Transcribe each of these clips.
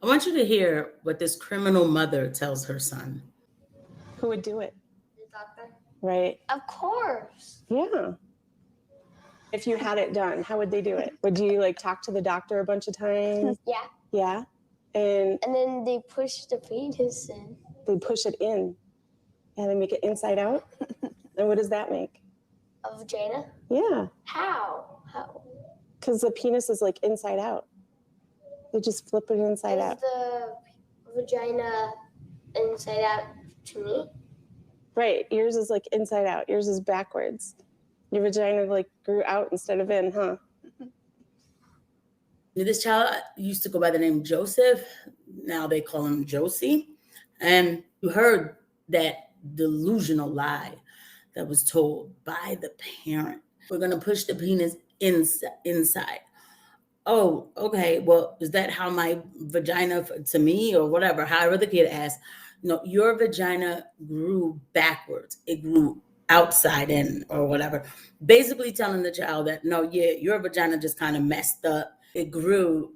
I want you to hear what this criminal mother tells her son. Who would do it? The doctor. Right. Of course. Yeah. If you had it done, how would they do it? Would you like talk to the doctor a bunch of times? Yeah. Yeah. And then they push the fetus in. They push it in. Yeah, they make it inside out. And what does that make? A vagina? Yeah. How? Because the penis is like inside out. They just flip it inside out. Is the vagina inside out to me? Right. Yours is like inside out. Yours is backwards. Your vagina like grew out instead of in, huh? This child used to go by the name Joseph. Now they call him Josie. And you heard that delusional lie that was told by the parent. We're going to push the penis inside. Oh, okay. Well, is that how my vagina to me or whatever? However the kid asked, no, your vagina grew backwards. It grew outside in or whatever. Basically telling the child that, no, yeah, your vagina just kind of messed up. It grew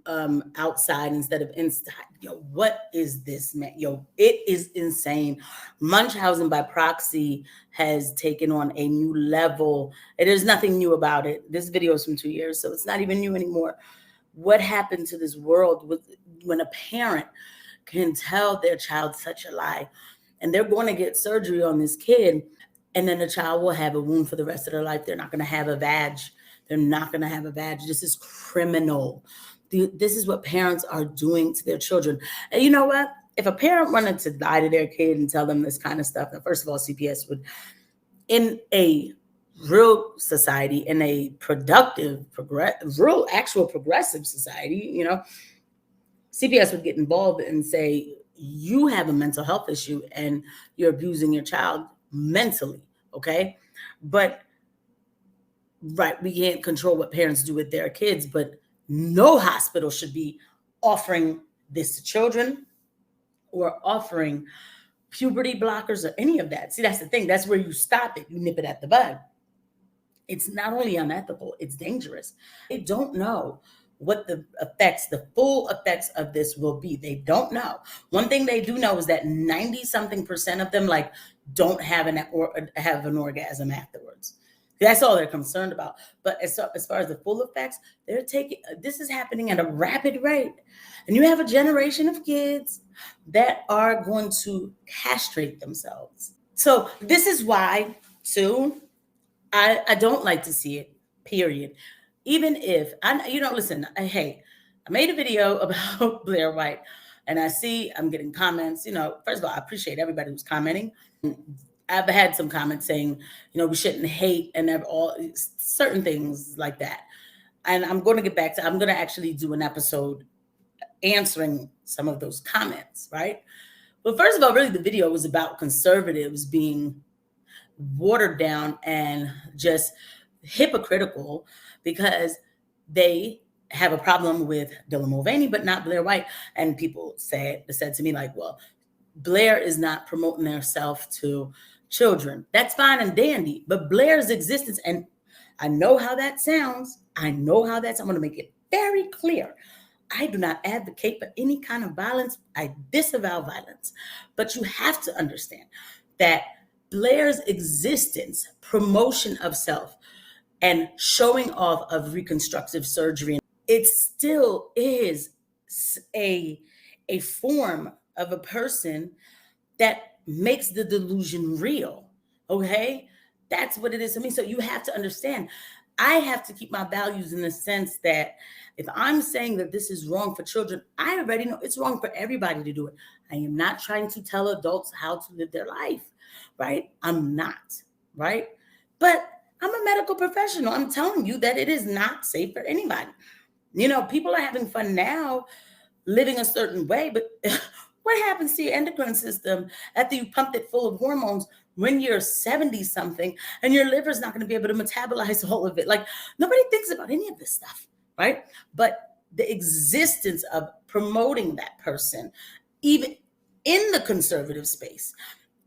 outside instead of inside. Yo, what is this, man? Yo, it is insane. Munchausen by proxy has taken on a new level. There's nothing new about it. This video is from 2 years, so it's not even new anymore. What happened to this world when a parent can tell their child such a lie, and they're going to get surgery on this kid, and then the child will have a wound for the rest of their life. They're not going to have a vag. They're not going to have a vag. This is criminal. This is what parents are doing to their children. And you know what? If a parent wanted to lie to their kid and tell them this kind of stuff, then first of all, CPS would, in a real society, in a productive, real, actual progressive society, you know, CPS would get involved and say, you have a mental health issue and you're abusing your child mentally, okay? But, right, we can't control what parents do with their kids, but no hospital should be offering this to children or offering puberty blockers or any of that. See, that's the thing. That's where you stop it. You nip it at the bud. It's not only unethical, it's dangerous. They don't know what the effects, the full effects of this will be. They don't know. One thing they do know is that 90-something% of them like don't have an orgasm afterwards. That's all they're concerned about. But as far as the full effects, this is happening at a rapid rate. And you have a generation of kids that are going to castrate themselves. So this is why, too, I don't like to see it, period. Even if, listen, I made a video about Blair White, and I'm getting comments. First of all, I appreciate everybody who's commenting. I've had some comments saying, we shouldn't hate and have all certain things like that. And I'm going to actually do an episode answering some of those comments, right? But first of all, really the video was about conservatives being watered down and just hypocritical because they have a problem with Dylan Mulvaney, but not Blair White. And people said to me like, well, Blair is not promoting herself to children. That's fine and dandy, but Blair's existence, and I know how that sounds. I'm going to make it very clear. I do not advocate for any kind of violence. I disavow violence. But you have to understand that Blair's existence, promotion of self, and showing off of reconstructive surgery, it still is a form of a person that makes the delusion real, okay? That's what it is to me. So you have to understand, I have to keep my values in the sense that if I'm saying that this is wrong for children, I already know it's wrong for everybody to do it. I am not trying to tell adults how to live their life, right? I'm not, right? But I'm a medical professional. I'm telling you that it is not safe for anybody. People are having fun now living a certain way, but what happens to your endocrine system after you pumped it full of hormones when you're 70-something and your liver's not going to be able to metabolize all of it? Like, nobody thinks about any of this stuff, right? But the existence of promoting that person, even in the conservative space,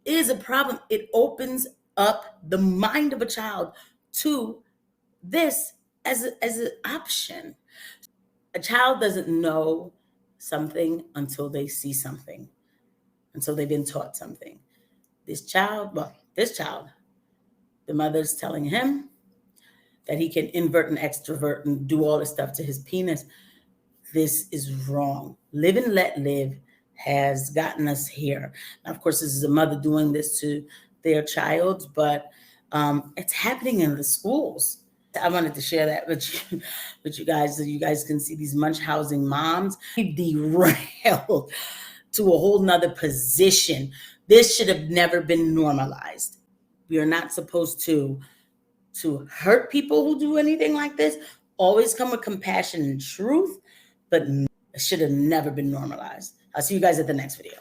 is a problem. It opens up the mind of a child to this as an option. A child doesn't know something until they see something, until they've been taught something. This child, the mother's telling him that he can invert and extrovert and do all this stuff to his penis. This is wrong. Live and let live has gotten us here. Now, of course, this is a mother doing this to their child, but it's happening in the schools. I wanted to share that with you guys, so you guys can see these munch housing moms derailed to a whole nother position. This should have never been normalized. We are not supposed to hurt people who do anything like this. Always come with compassion and truth, but it should have never been normalized. I'll see you guys at the next video.